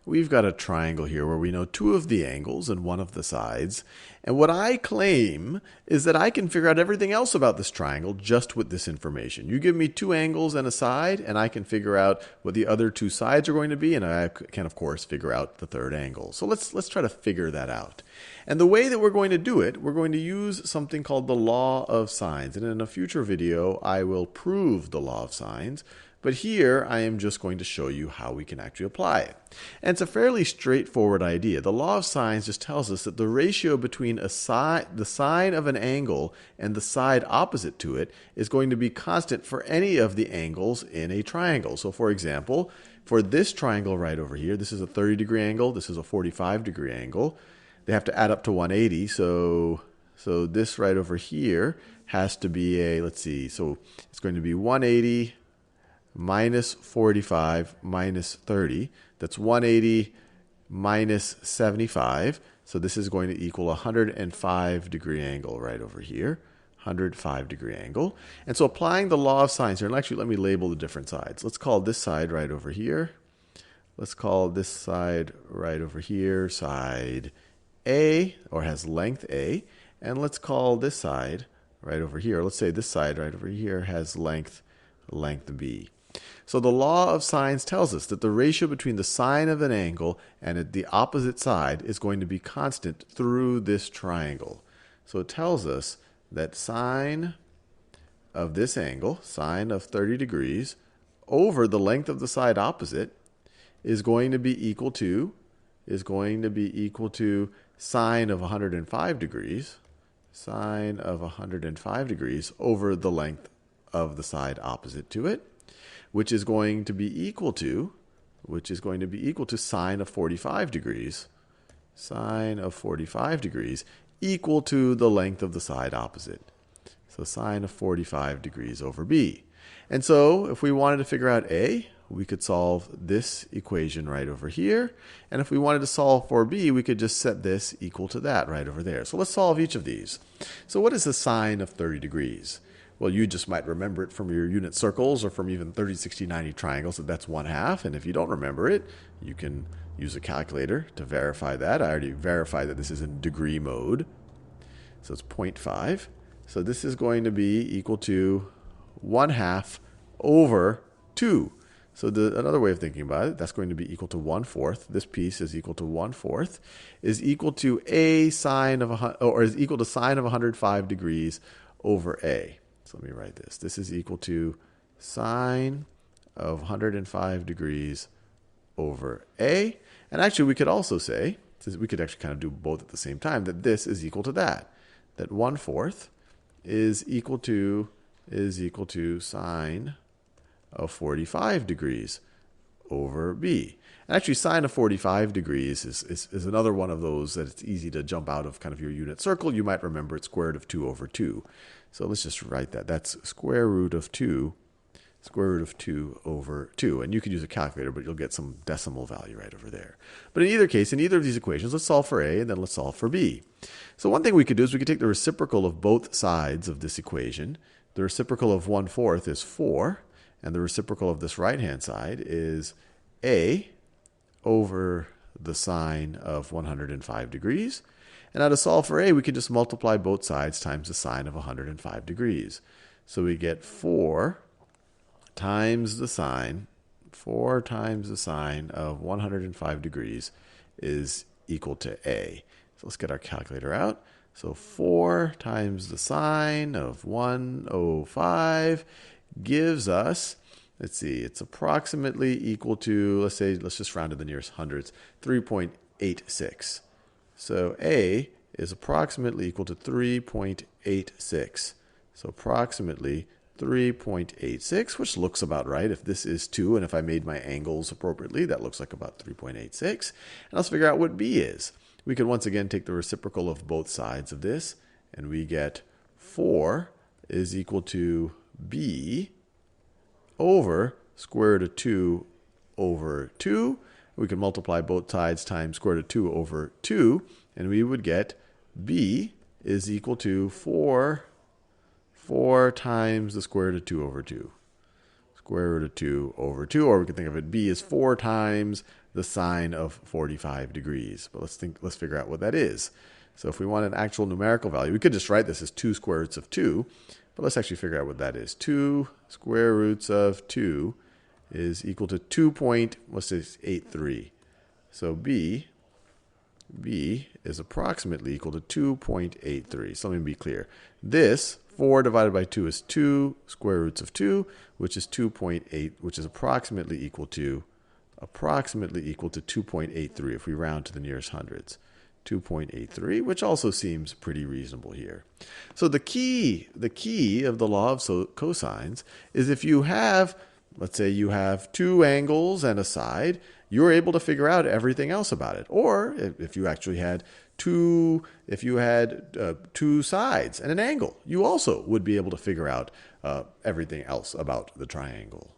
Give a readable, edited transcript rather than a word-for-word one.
we've got a triangle here where we know two of the angles and one of the sides. And what I claim is that I can figure out everything else about this triangle just with this information. You give me two angles and a side, and I can figure out what the other two sides are going to be, and I can, of course, figure out the third angle. So let's try to figure that out. And the way that we're going to do it, we're going to use something called the law of sines. And in a future video, I will prove the law of sines. But here, I am just going to show you how we can actually apply it. And it's a fairly straightforward idea. The law of sines just tells us that the ratio between the sine of an angle and the side opposite to it is going to be constant for any of the angles in a triangle. So for example, for this triangle right over here, this is a 30-degree angle, this is a 45-degree angle. They have to add up to 180, so this right over here has to be a, let's see, so it's going to be 180 minus 45 minus 30. That's 180 minus 75. So this is going to equal a 105-degree angle right over here. 105-degree angle. And so applying the law of sines here, and actually let me label the different sides. Let's call this side right over here. Let's call this side right over here side A, or has length A. And let's call this side right over here. Let's say this side right over here has length B. So the law of sines tells us that the ratio between the sine of an angle and the opposite side is going to be constant through this triangle. So it tells us that sine of this angle, sine of 30 degrees, over the length of the side opposite is going to be equal to sine of 105 degrees, sine of 105 degrees over the length of the side opposite to it, which is going to be equal to sine of 45 degrees, sine of 45 degrees equal to the length of the side opposite. So sine of 45 degrees over B. And so if we wanted to figure out A, we could solve this equation right over here. And if we wanted to solve for B, we could just set this equal to that right over there. So let's solve each of these. So what is the sine of 30 degrees? Well, you just might remember it from your unit circles or from even 30, 60, 90 triangles, that's 1/2. And if you don't remember it, you can use a calculator to verify that. I already verified that this is in degree mode. So it's 0.5. So this is going to be equal to 1/2 over 2. So another way of thinking about it, that's going to be equal to 1/4. This piece is equal to 1/4, is equal to is equal to sine of 105 degrees over A. So let me write this. This is equal to sine of 105 degrees over A. And actually, we could also say, we could actually kind of do both at the same time, that this is equal to that. That 1/4 is equal to sine of 45 degrees over B. And actually, sine of 45 degrees is another one of those that it's easy to jump out of kind of your unit circle. You might remember it's square root of 2 over 2. So let's just write that. That's square root of 2 over 2. And you could use a calculator, but you'll get some decimal value right over there. But in either case, in either of these equations, let's solve for A and then let's solve for B. So one thing we could do is we could take the reciprocal of both sides of this equation. The reciprocal of 1/4 is 4. And the reciprocal of this right-hand side is A over the sine of 105 degrees. And now to solve for A, we can just multiply both sides times the sine of 105 degrees. So we get 4 times the sine of 105 degrees is equal to A. So let's get our calculator out. So 4 times the sine of 105 gives us, let's see, it's approximately equal to, let's just round to the nearest hundreds, 3.86. So A is approximately equal to 3.86. So approximately 3.86, which looks about right. If this is 2, and if I made my angles appropriately, that looks like about 3.86. And let's figure out what B is. We can once again take the reciprocal of both sides of this, and we get 4 is equal to B over square root of 2 over 2. We can multiply both sides times square root of 2 over 2, and we would get B is equal to 4 times the square root of 2 over 2. Square root of 2 over 2, or we can think of it, B is 4 times the sine of 45 degrees. But let's figure out what that is. So if we want an actual numerical value, we could just write this as 2 square roots of 2. But let's actually figure out what that is. 2 square roots of 2 is equal to 2.83. So B is approximately equal to 2.83. So let me be clear. This 4 divided by 2 is 2 square roots of 2, which is 2.8, which is approximately equal to 2.83 if we round to the nearest hundreds. 2.83, which also seems pretty reasonable here. So the key of the law of cosines is if you have, let's say you have 2 angles and a side, you're able to figure out everything else about it. Or if you actually had two sides and an angle, you also would be able to figure out everything else about the triangle.